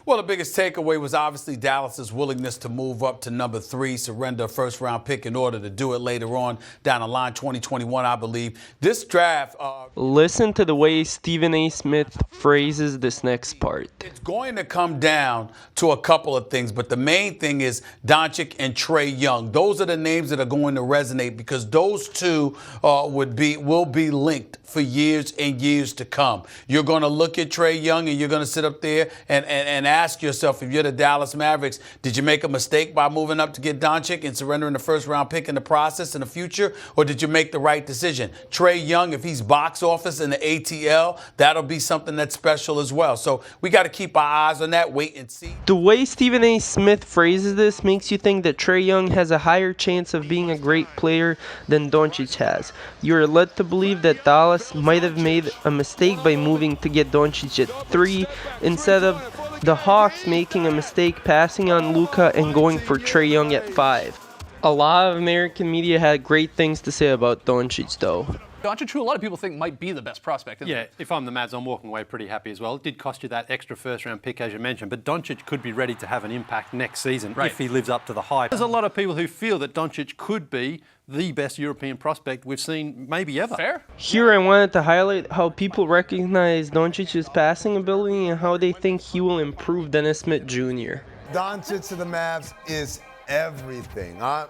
Well, the biggest takeaway was obviously Dallas's willingness to move up to number 3, surrender a first-round pick in order to do it later on down the line, 2021, I believe. This draft... Listen to the way Stephen A. Smith phrases this next part. It's going to come down to a couple of things, but the main thing is Doncic and Trae Young. Those are the names that are going to resonate because those two will be linked for years and years to come. You're going to look at Trae Young and you're going to sit up there and ask yourself, if you're the Dallas Mavericks, did you make a mistake by moving up to get Doncic and surrendering the first-round pick in the process in the future, or did you make the right decision? Trae Young, if he's box office in the ATL, that'll be something that's special as well. So we got to keep our eyes on that, wait and see. The way Stephen A. Smith phrases this makes you think that Trae Young has a higher chance of being a great player than Doncic has. You're led to believe that Dallas might have made a mistake by moving to get Doncic at 3 instead of the Hawks making a mistake passing on Luka and going for Trae Young at 5. A lot of American media had great things to say about Doncic though. Doncic, who a lot of people think might be the best prospect. Yeah, if I'm the Mavs, I'm walking away pretty happy as well. It did cost you that extra first-round pick, as you mentioned, but Doncic could be ready to have an impact next season if he lives up to the hype. There's a lot of people who feel that Doncic could be the best European prospect we've seen maybe ever. Fair. Here I wanted to highlight how people recognize Doncic's passing ability and how they think he will improve Dennis Smith Jr. Doncic to the Mavs is everything. I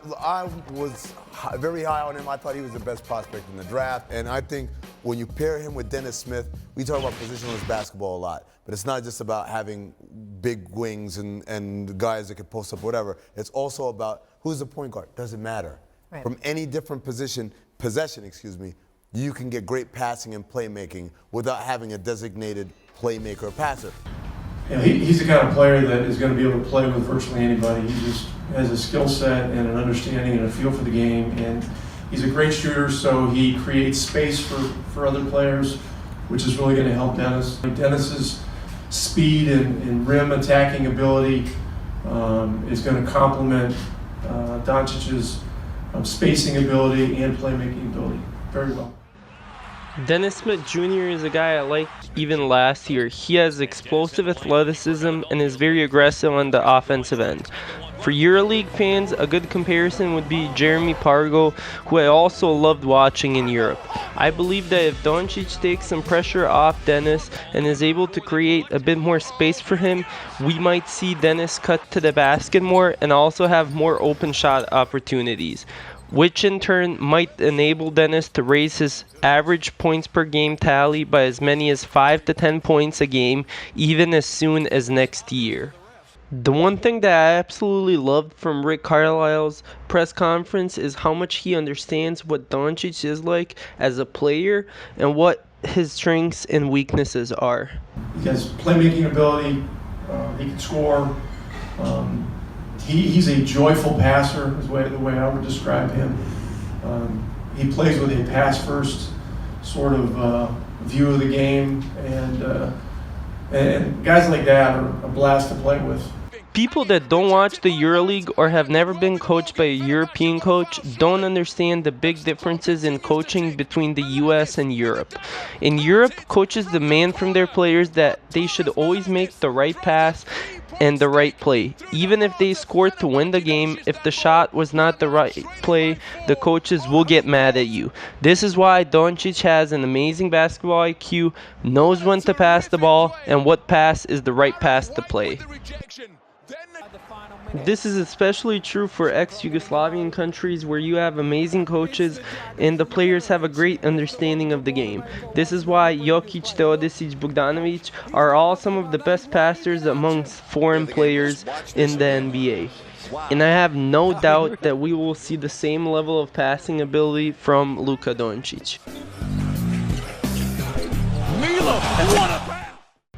was very high on him. I thought he was the best prospect in the draft. And I think when you pair him with Dennis Smith, we talk about positionless basketball a lot. But it's not just about having big wings and guys that can post up whatever. It's also about who's the point guard. Doesn't matter. Right. From any different possession, you can get great passing and playmaking without having a designated playmaker or passer. You know, he's the kind of player that is going to be able to play with virtually anybody. He just has a skill set and an understanding and a feel for the game, and he's a great shooter, so he creates space for other players, which is really going to help Dennis. Dennis's speed and rim attacking ability is going to complement Doncic's spacing ability and playmaking ability very well. Dennis Smith Jr. is a guy I liked even last year. He has explosive athleticism and is very aggressive on the offensive end. For EuroLeague fans, a good comparison would be Jeremy Pargo, who I also loved watching in Europe. I believe that if Doncic takes some pressure off Dennis and is able to create a bit more space for him, we might see Dennis cut to the basket more and also have more open shot opportunities, which in turn might enable Dennis to raise his average points per game tally by as many as 5 to 10 points a game, even as soon as next year. The one thing that I absolutely loved from Rick Carlisle's press conference is how much he understands what Doncic is like as a player and what his strengths and weaknesses are. He has playmaking ability, he can score. He's a joyful passer, is the way I would describe him. He plays with a pass-first sort of view of the game, and guys like that are a blast to play with. People that don't watch the EuroLeague or have never been coached by a European coach don't understand the big differences in coaching between the US and Europe. In Europe, coaches demand from their players that they should always make the right pass and the right play. Even if they scored to win the game, if the shot was not the right play, the coaches will get mad at you. This is why Doncic has an amazing basketball IQ, knows when to pass the ball, and what pass is the right pass to play. This is especially true for ex-Yugoslavian countries where you have amazing coaches and the players have a great understanding of the game. This is why Jokic, Teodosic, Bogdanovic are all some of the best passers amongst foreign players in the NBA. And I have no doubt that we will see the same level of passing ability from Luka Doncic.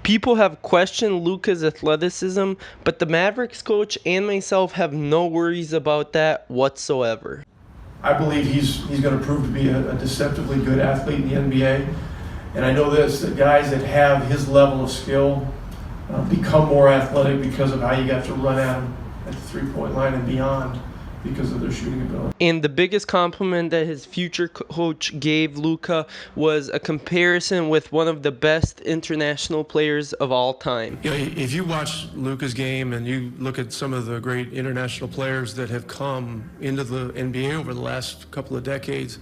People have questioned Luka's athleticism, but the Mavericks coach and myself have no worries about that whatsoever. I believe he's going to prove to be a deceptively good athlete in the NBA. And I know this, that guys that have his level of skill become more athletic because of how you got to run at him at the three-point line and beyond. because of their shooting ability. And the biggest compliment that his future coach gave Luka was a comparison with one of the best international players of all time. You know, if you watch Luka's game and you look at some of the great international players that have come into the NBA over the last couple of decades,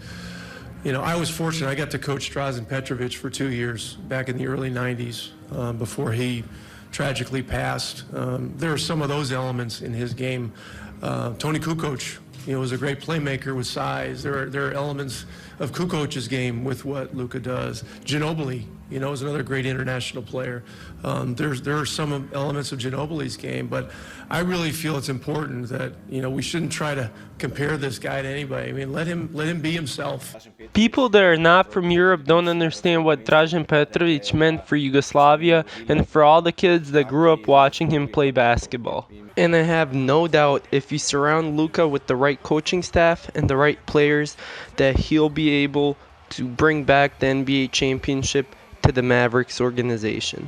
you know, I was fortunate. I got to coach Drazen Petrovic for 2 years back in the early 90s before he tragically passed. There are some of those elements in his game. Toni Kukoc, you know, was a great playmaker with size. There are elements of Kukoc's game with what Luka does. Ginobili, you know, is another great international player. There are some elements of Ginobili's game, but I really feel it's important that, you know, we shouldn't try to compare this guy to anybody. I mean, let him be himself. People that are not from Europe don't understand what Drazen Petrovic meant for Yugoslavia and for all the kids that grew up watching him play basketball. And I have no doubt if you surround Luka with the right coaching staff and the right players that he'll be able to bring back the NBA championship to the Mavericks organization.